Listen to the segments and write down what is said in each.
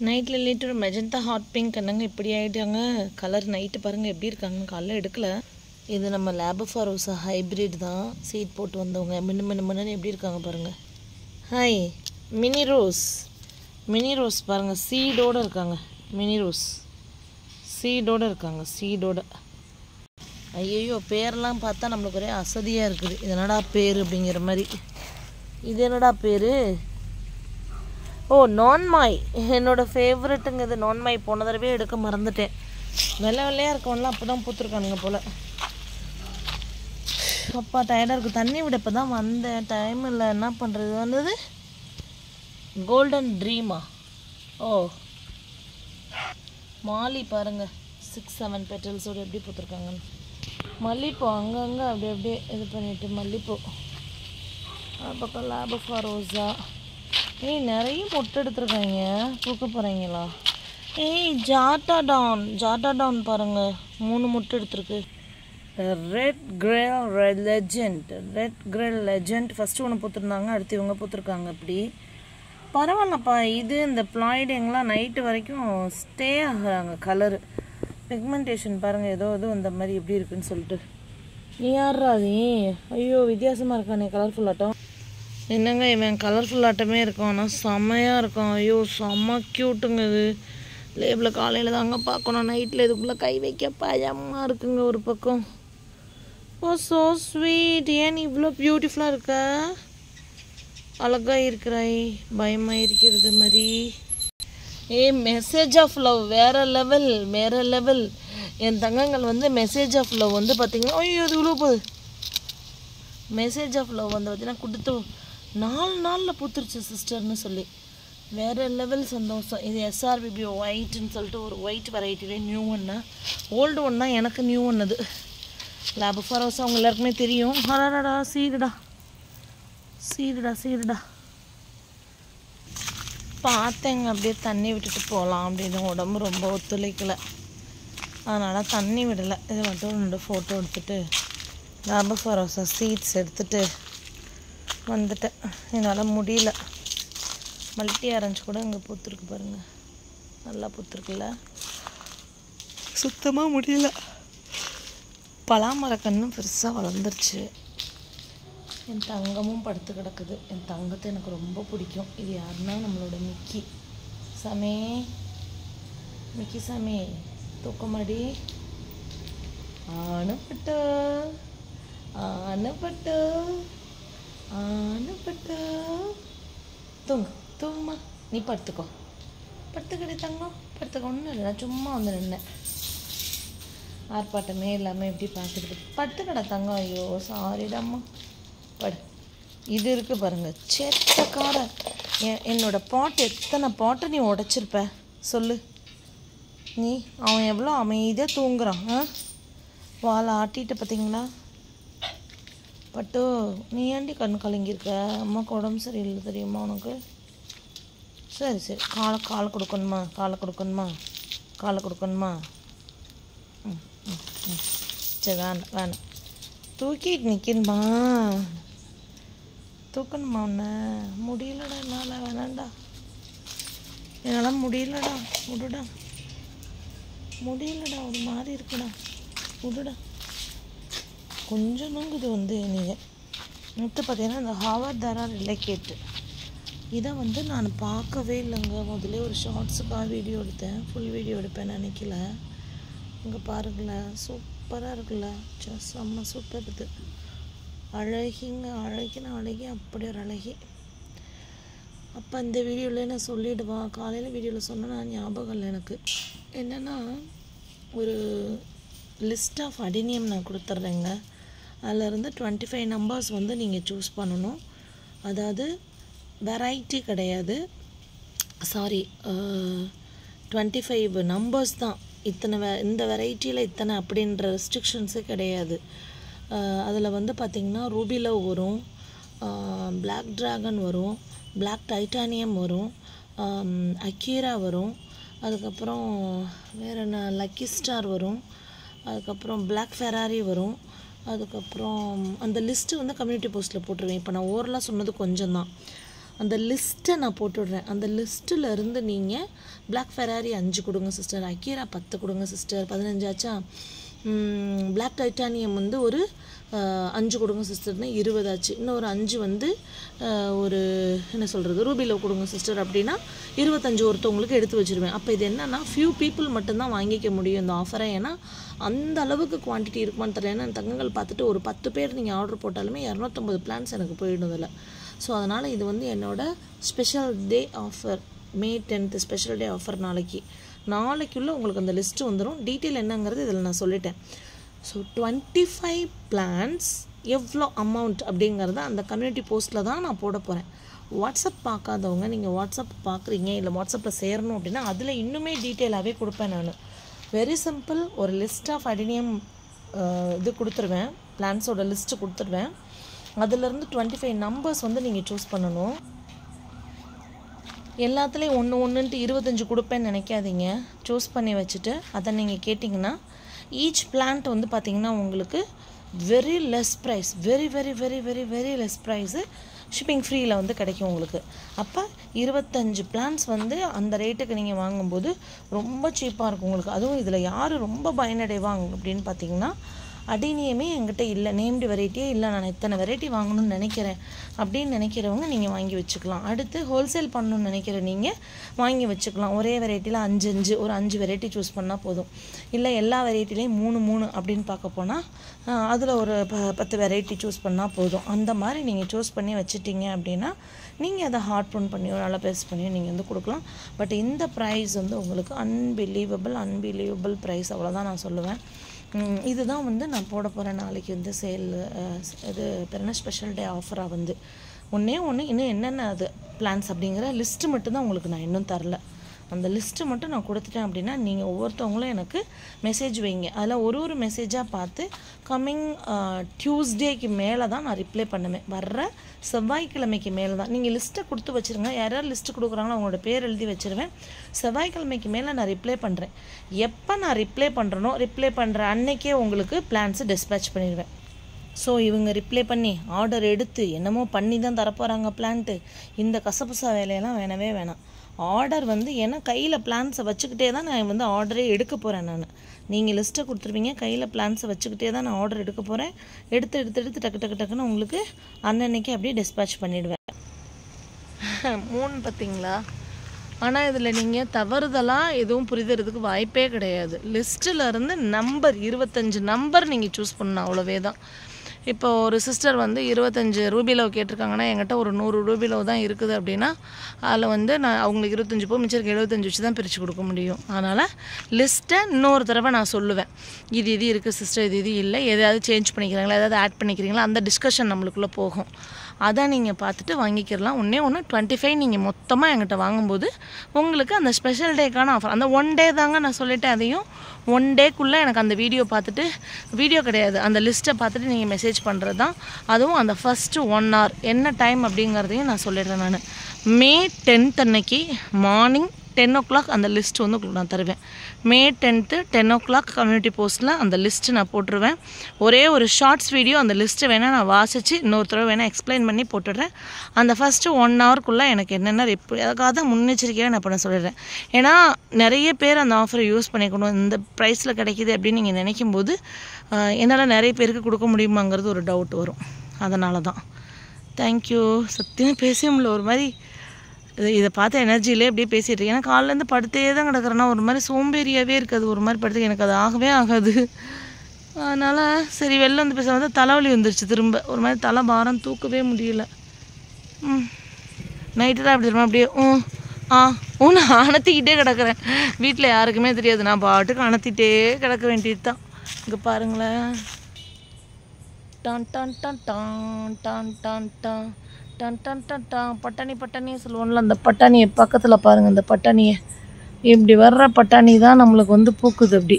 நைட்டில் litre magenta hot pink என்னங்க இப்படி ஆகிட்டாங்க கலர். நைட்டு பாருங்கள் எப்படி இருக்காங்கன்னு. காலைல எடுக்கலை. இது நம்ம லேபஃபாரோசா ஹைப்ரிட் தான். சீட் போட்டு வந்தவங்க மின்னு எப்படி இருக்காங்க பாருங்கள். Hi mini rose. Mini rose பாருங்கள், சீடோடு இருக்காங்க. மினி ரோஸ் சீடோடு இருக்காங்க, சீடோட. ஐயோ பேரெல்லாம் பார்த்தா நம்மளுக்கு ஒரே அசதியாக இருக்குது. இது என்னடா பேர் அப்படிங்கிற மாதிரி. இது என்னடா பேர்? ஓ நான்மாய், என்னோடய ஃபேவரெட்டுங்க இது. நான்மாய் போன தடவை எடுக்க மறந்துட்டேன். வெள்ளையாக இருக்கவங்களாம் அப்போ தான் பூத்துருக்கானுங்க போல். அப்பா டயர்டாக இருக்குது. தண்ணி விட இப்போ தான் வந்தேன், டைம் இல்லை. என்ன பண்ணுறது? வந்தது கோல்டன் ட்ரீமா. ஓ மாலி பாருங்கள், 6-7 பெட்டல்ஸோடு எப்படி பூத்துருக்காங்கன்னு. மல்லிப்பூ அங்கங்கே அப்படியே இது பண்ணிவிட்டு மல்லிப்பூ. பக்கம் லேபஃபாரோசா. ஏய் நிறைய மொட்டை எடுத்துருக்காங்க. பூக்க போகிறீங்களா? ஏய் ஜாட்டாடான் பாருங்கள், 3 மொட்டை எடுத்துருக்கு. ரெட் கிரேல் லெஜெண்ட் ஃபஸ்ட்டு ஒன்று பூத்துருந்தாங்க, அடுத்து இவங்க பூத்துருக்காங்க. அப்படி பரவாயில்லப்பா. இது இந்த பிளாய்டிங்லாம் நைட்டு வரைக்கும் ஸ்டே ஆகுறாங்க. கலரு பிக்மெண்டேஷன் பாருங்கள், ஏதோ இந்த மாதிரி எப்படி இருக்குன்னு சொல்லிட்டு. நீ யாரா நீ? ஐயோ வித்தியாசமாக இருக்கானே கலர்ஃபுல் ஆட்டம். என்னங்க இவன் கலர்ஃபுல் ஆட்டமே இருக்கும், ஆனால் செம்மையாக இருக்கும். ஐயோ செம்ம க்யூட்டுங்க இது. லேபில் காலையில் தாங்க பார்க்கணும், நைட்டில் இதுக்குள்ளே கை வைக்க பயமாக இருக்குங்க ஒரு பக்கம். Oh so sweet. ஏன் இவ்வளோ பியூட்டிஃபுல்லாக இருக்க? அழகாக இருக்கிறாய், பயமாக இருக்கிறது மாதிரி. மெசேஜ் ஆஃப் லவ் வேறு லெவல். என் தங்கங்கள் மெசேஜ் ஆஃப் லவ் பார்த்திங்கன்னா, ஐயோ அது இவ்வளோ போகுது. மெசேஜ் ஆஃப் லவ் பார்த்திங்கன்னா கொடுத்து 4 நாளில் பூத்துருச்சு சிஸ்டர்னு சொல்லி. வேறு லெவல் சந்தோஷம். இது SRBB ஒயிட்னு சொல்லிட்டு ஒரு ஒயிட் வெரைட்டிலே நியூ ஒன்று. ஓல்டு ஒன் தான், எனக்கு நியூ ஒன்று. அது லேபஃபாரோசா அவங்க எல்லாருக்குமே தெரியும். ஹராடா சீடுடா பார்த்தேங்க. அப்படியே தண்ணி விட்டுட்டு போகலாம் அப்படின்னு உடம்பு ரொம்ப ஒத்துழைக்கலை, அதனால் தண்ணி விடலை. இதை மட்டும் 2 ஃபோட்டோ எடுத்துகிட்டு லேபஃபாரோசா சீட்ஸ் எடுத்துகிட்டு வந்துட்டேன். என்னால் முடியல. மல்டி ஆரஞ்சு கூட இங்கே பூத்துருக்கு பாருங்கள், நல்லா பூத்துருக்குல்ல. சுத்தமாக முடியல. பலாமரக்கன்று பெருசாக வளர்ந்துருச்சு. என் தங்கமும் படுத்து கிடக்குது. என் தங்கத்தை எனக்கு ரொம்ப பிடிக்கும். இது யாருன்னா நம்மளோட மிக்கி சாமி தூக்கமாடி. ஆனப்பட்டு தூங்குமா. நீ படுத்துக்கடி தங்கம், படுத்துக்க. ஒன்றும் இல்லை, நான் சும்மா நின்னேன். ஆர்ப்பாட்டமே இல்லாமல் எப்படி பார்த்துக்கிட்டு படுத்துக்கடா தங்கம். ஐயோ சாரிடாம்மா, படு. இது இருக்குது பாருங்கள், சேட்டக்கார. என்னோட எத்தனை பாட்டை நீ உடைச்சிருப்ப சொல்லு நீ. அவன் எவ்வளோ அமைதியாக தூங்குறான். வாழை ஆட்டிட்டு பார்த்தீங்களா? பட்டு நீ ஏண்டி கண் கலங்கியிருக்க? அம்மாவுக்கு உடம்பு சரியில்லை தெரியுமா உனக்கு? சரி காலை கொடுக்கணுமா? சரி வேணாம். தூக்கிட்டு நிற்கணுமா? தூக்கணுமா உன்னை? முடியலடா என்னால், வேணாண்டா. என்னால் முடியலடா, விடுடா. முடியலடா, ஒரு மாதிரி இருக்குடா, விடுடா. கொஞ்சம் நுங்குது நீங்கள். அடுத்து பார்த்தீங்கன்னா இந்த ஹாவர்தாரா ரிலக்கேட்டு. இதை நான் பார்க்கவே இல்லைங்க. முதல்ல ஒரு ஷார்ட்ஸுக்காக வீடியோ எடுத்தேன், ஃபுல் வீடியோ எடுப்பேன்னு நினைக்கல. இங்கே பாருங்களேன், சூப்பராக இருக்குல்ல. செம்ம சூப்பர். இது அழகி, அப்படி ஒரு அழகி. அப்போ இந்த வீடியோவில் நான் சொல்லிவிடுவேன். காலையில் வீடியோவில் சொன்னேன், ஞாபகம் இல்லை எனக்கு. என்னென்னா ஒரு லிஸ்ட் ஆஃப் அடினியம் நான் கொடுத்துட்றேங்க. அதிலிருந்து 25 நம்பர்ஸ் நீங்கள் சூஸ் பண்ணணும். அதாவது வெரைட்டி கிடையாது, சாரி 25 நம்பர்ஸ் தான். இந்த வெரைட்டியில் இத்தனை அப்படின்ற ரெஸ்ட்ரிக்ஷன்ஸே கிடையாது. அதில் பார்த்திங்கன்னா ரூபி லவ் வரும், பிளாக் ட்ராகன் வரும், பிளாக் டைட்டானியம் வரும், அக்கீரா வரும், அதுக்கப்புறம் வேறு என்ன, லக்கி ஸ்டார் வரும், அதுக்கப்புறம் பிளாக் ஃபெராரி வரும். அதுக்கப்புறம் அந்த லிஸ்ட்டு கம்யூனிட்டி போஸ்ட்டில் போட்டுருவேன். இப்போ நான் ஓரலாக சொன்னது கொஞ்சம் தான். அந்த லிஸ்ட்டை நான் போட்டுடுறேன். அந்த லிஸ்ட்டில் இருந்து நீங்கள் Black Ferrari 5 கொடுங்க சிஸ்டர், அக்கீரா 10 கொடுங்க சிஸ்டர், 15 ஆச்சா. Black Titanium வந்து ஒரு 5 கொடுங்க சிஸ்டர்னு 20 ஆச்சு. இன்னும் ஒரு 5 வந்து ஒரு என்ன சொல்கிறது ரூபியில் கொடுங்க சிஸ்டர் அப்படின்னா 25 ஒருத்தவங்களுக்கு எடுத்து வச்சுருவேன். அப்போ இது என்னென்னா ஃபியூ பீப்புள் மட்டும்தான் வாங்கிக்க முடியும் இந்த ஆஃபரை. ஏன்னா அந்த அளவுக்கு குவான்டிட்டி இருக்குமான்னு தெரியல. ஏன்னா தங்கங்கள் பார்த்துட்டு ஒரு 10 பேர் நீங்கள் ஆர்டர் போட்டாலுமே 250 பிளான்ஸ் எனக்கு போயிடுதில்ல. ஸோ அதனால் இது வந்து என்னோடய special day offer, May 10th special day offer. நாளைக்குள்ளே உங்களுக்கு அந்த லிஸ்ட்டு வந்துடும். டீட்டெயில் என்னங்கிறது இதில் நான் சொல்லிட்டேன். ஸோ 25 பிளான்ஸ் எவ்வளோ அமௌண்ட் அப்படிங்கிறத அந்த கம்யூனிட்டி போஸ்ட்டில் தான் நான் போட போகிறேன். வாட்ஸ்அப் பார்க்காதவங்க நீங்கள் வாட்ஸ்அப் பார்க்குறீங்க இல்லை வாட்ஸ்அப்பில் சேரணும் அப்படின்னா அதில் இன்னுமே டீட்டெயிலாகவே கொடுப்பேன் நான். Very simple. ஒரு லிஸ்ட் ஆஃப் அடினியம் இது கொடுத்துருவேன், பிளான்ஸோட லிஸ்ட்டு கொடுத்துருவேன். அதிலேருந்து 25 நம்பர்ஸ் வந்து நீங்கள் சூஸ் பண்ணணும். எல்லாத்துலேயும் ஒன்றுன்ட்டு 25 கொடுப்பேன்னு நினைக்காதீங்க. சூஸ் பண்ணி வச்சுட்டு அதை நீங்கள் கேட்டிங்கன்னா ஈச் பிளான்ட் வந்து பார்த்திங்கன்னா உங்களுக்கு very less price, very very very very very less price, shipping ஃப்ரீயில் வந்து கிடைக்கும் உங்களுக்கு. அப்போ 25 பிளான்ஸ் வந்து அந்த ரேட்டுக்கு நீங்கள் வாங்கும்போது ரொம்ப சீப்பாக இருக்கும் உங்களுக்கு. அதுவும் இதில் யார் ரொம்ப பயனடைவாங்க அப்படின்னு பார்த்திங்கன்னா அடினியமே என்கிட்ட இல்லை, நேம்டு வெரைட்டியே இல்லை, நான் இத்தனை வெரைட்டி வாங்கணும்னு நினைக்கிறேன் அப்படின்னு நினைக்கிறவங்க நீங்கள் வாங்கி வச்சுக்கலாம். அடுத்து ஹோல்சேல் பண்ணணும்னு நினைக்கிற நீங்கள் வாங்கி வச்சுக்கலாம். ஒரே வெரைட்டியில் 5 ஒரு 5 வெரைட்டி சூஸ் பண்ணால் போதும். இல்லை எல்லா வெரைட்டிலையும் 3 அப்படின்னு பார்க்க போனால் அதில் ஒரு 10 வெரைட்டி சூஸ் பண்ணால் போதும். அந்த மாதிரி நீங்கள் சூஸ் பண்ணி வச்சுட்டிங்க அப்படின்னா நீங்கள் அதை ஹார்ட் ப்ரிண்ட் பண்ணியோ நல்லா பேஸ்ட் பண்ணியோ நீங்கள் வந்து கொடுக்கலாம். பட் இந்த ப்ரைஸ் வந்து உங்களுக்கு அன்பிலீவபிள் ப்ரைஸ், அவ்வளோதான் நான் சொல்லுவேன். இதுதான் வந்து நான் போட போகிறேன் நாளைக்கு வந்து சேல். இது பெரிய ஸ்பெஷல் டே ஆஃபராக வந்து ஒன்று இன்னும் என்னென்ன அது பிளான்ஸ் அப்படிங்கிற லிஸ்ட்டு மட்டும்தான் உங்களுக்கு நான் இன்னும் தரல. அந்த லிஸ்ட்டு மட்டும் நான் கொடுத்துட்டேன் அப்படின்னா நீங்கள் ஒவ்வொருத்தவங்களும் எனக்கு மெசேஜ் வைங்க. அதில் ஒரு மெசேஜாக பார்த்து கம்மிங் டியூஸ்டேக்கு மேலே தான் நான் ரிப்ளை பண்ணுவேன். வர்ற செவ்வாய்க்கிழமைக்கு மேலே தான். நீங்கள் லிஸ்ட்டை கொடுத்து வச்சுருங்க. யாராவது லிஸ்ட்டு கொடுக்குறாங்களோ அவங்களோட பேர் எழுதி வச்சுருவேன். செவ்வாய்க்கிழமைக்கு மேலே நான் ரிப்ளை பண்ணுறேன். எப்போ நான் ரிப்ளை பண்ணுற அன்னைக்கே உங்களுக்கு பிளான்ஸை டிஸ்பேச் பண்ணிடுவேன். ஸோ இவங்க ரிப்ளை பண்ணி ஆர்டர் எடுத்து என்னமோ பண்ணி தான் தரப்போகிறாங்க பிளான்ட்டு. இந்த கசப்புசா வேலையெல்லாம் வேணவே வேணாம். ஆர்டர் வந்து ஏன்னா கையில் பிளான்ஸை வச்சுக்கிட்டே தான் நான் வந்து ஆர்டரே எடுக்க போகிறேன். நீங்கள் லிஸ்ட்டை கொடுத்துருவீங்க, கையில் பிளான்ஸை வச்சுக்கிட்டே தான் நான் ஆர்டர் எடுக்க போகிறேன். எடுத்து டக்குன்னு உங்களுக்கு அன்னன்னைக்கு அப்படியே டிஸ்பேச் பண்ணிவிடுவேன். 3 பார்த்தீங்களா? ஆனால் இதில் நீங்கள் தவறுதலாக எதுவும் புரிதறதுக்கு வாய்ப்பே கிடையாது. லிஸ்ட்டில் இருந்து நம்பர் 25 நம்பர் நீங்கள் சூஸ் பண்ணணும், அவ்வளோவே தான். இப்போ ஒரு சிஸ்டர் வந்து 25 ரூபிலோ கேட்டிருக்காங்கன்னா என்கிட்ட ஒரு 100 ரூபிலோ தான் இருக்குது அப்படின்னா அதில் வந்து நான் அவங்களுக்கு 25 போ மிச்சம் 75 வச்சு தான் பிரித்து கொடுக்க முடியும். அதனால் லிஸ்ட்டை இன்னொரு தடவை நான் சொல்லுவேன். இது இருக்குது சிஸ்டர், இது இல்லை, எதாவது சேஞ்ச் பண்ணிக்கிறீங்களா, எதாவது ஆட் பண்ணிக்கிறீங்களா, அந்த டிஸ்கஷன் நம்மளுக்குள்ளே போகும். அதை நீங்கள் பார்த்துட்டு வாங்கிக்கிறலாம். 25 நீங்கள் மொத்தமாக என்கிட்ட வாங்கும்போது உங்களுக்கு அந்த ஸ்பெஷல் டேக்கான ஆஃபர். அந்த 1 டே தாங்க நான் சொல்லிட்டேன். அதையும் 1 டேக்குள்ளே எனக்கு அந்த வீடியோ கிடையாது, அந்த லிஸ்ட்டை பார்த்துட்டு நீங்கள் மெசேஜ் பண்ணுறது தான். அதுவும் அந்த ஃபஸ்ட்டு 1 hour என்ன டைம் அப்படிங்கிறதையும் நான் சொல்லிடுறேன். நான் May 10th அன்னைக்கு மார்னிங் 10 o'clock அந்த லிஸ்ட் வந்து உங்களுக்கு நான் தருவேன். May 10th 10 o'clock கம்யூனிட்டி போஸ்ட்டில் அந்த லிஸ்ட்டு நான் போட்டுருவேன். ஒரே ஒரு ஷார்ட்ஸ் வீடியோ அந்த லிஸ்ட்டு வேணால் நான் வாசித்து இன்னொரு தடவை வேணால் எக்ஸ்பிளைன் பண்ணி போட்டுடுறேன். அந்த ஃபஸ்ட்டு 1 hourக்குள்ளே எனக்கு என்னென்ன அதுக்காக தான் முன்னெச்சரிக்கையாக நான் பண்ண சொல்லிடுறேன். ஏன்னா நிறைய பேர் அந்த ஆஃபரை யூஸ் பண்ணிக்கணும், இந்த ப்ரைஸில் கிடைக்கிது அப்படின்னு நீங்கள் நினைக்கும்போது என்னால் நிறைய பேருக்கு கொடுக்க முடியுமாங்கிறது ஒரு டவுட் வரும். அதனால தான். தேங்க்யூ. சத்தியமாக பேசவே முடியல, ஒரு மாதிரி இதை பார்த்த எனர்ஜியிலே அப்படியே பேசிகிட்டு இருக்கேன். ஏன்னா காலிலேருந்து படுத்தே தான் கிடக்குறேன்னா ஒரு மாதிரி சோம்பேறியாகவே இருக்காது, ஒரு மாதிரி படுத்து எனக்கு அது ஆகாது. அதனால் சரி வெளில வந்து பேச வந்து தலைவலி வந்துருச்சு, திரும்ப ஒரு மாதிரி தலை பாரம் தூக்கவே முடியல. நைட்டு தான் அப்படி திரும்ப அப்படியே நான் அணத்திக்கிட்டே கிடக்குறேன். வீட்டில் யாருக்குமே தெரியாது, நான் பாட்டுக்கு அணத்திட்டே கிடக்க வேண்டியது தான். இங்கே பாருங்களேன், டான் டான் டான் டான் டான் டான் டான் டன் டன் டன் டான். பட்டாணியே சொல்லுவோம்ல, அந்த பட்டாணியை பக்கத்தில் பாருங்கள். அந்த பட்டாணியை இப்படி வர்ற பட்டாணி தான் நம்மளுக்கு வந்து பூக்குது, அப்படி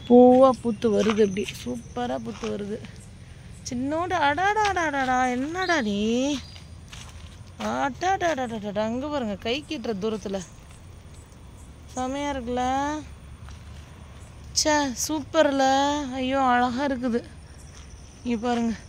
பூவாக பூத்து வருது, அப்படி சூப்பராக பூத்து வருது. சின்னோட அடாடாடாடா என்னடா நீ அடாடாடாடா. அங்கே பாருங்க, கை கீட்டுற தூரத்தில் செமையாக இருக்குல்ல. சே சூப்பரில். ஐயோ அழகாக இருக்குது. இங்கே பாருங்கள்.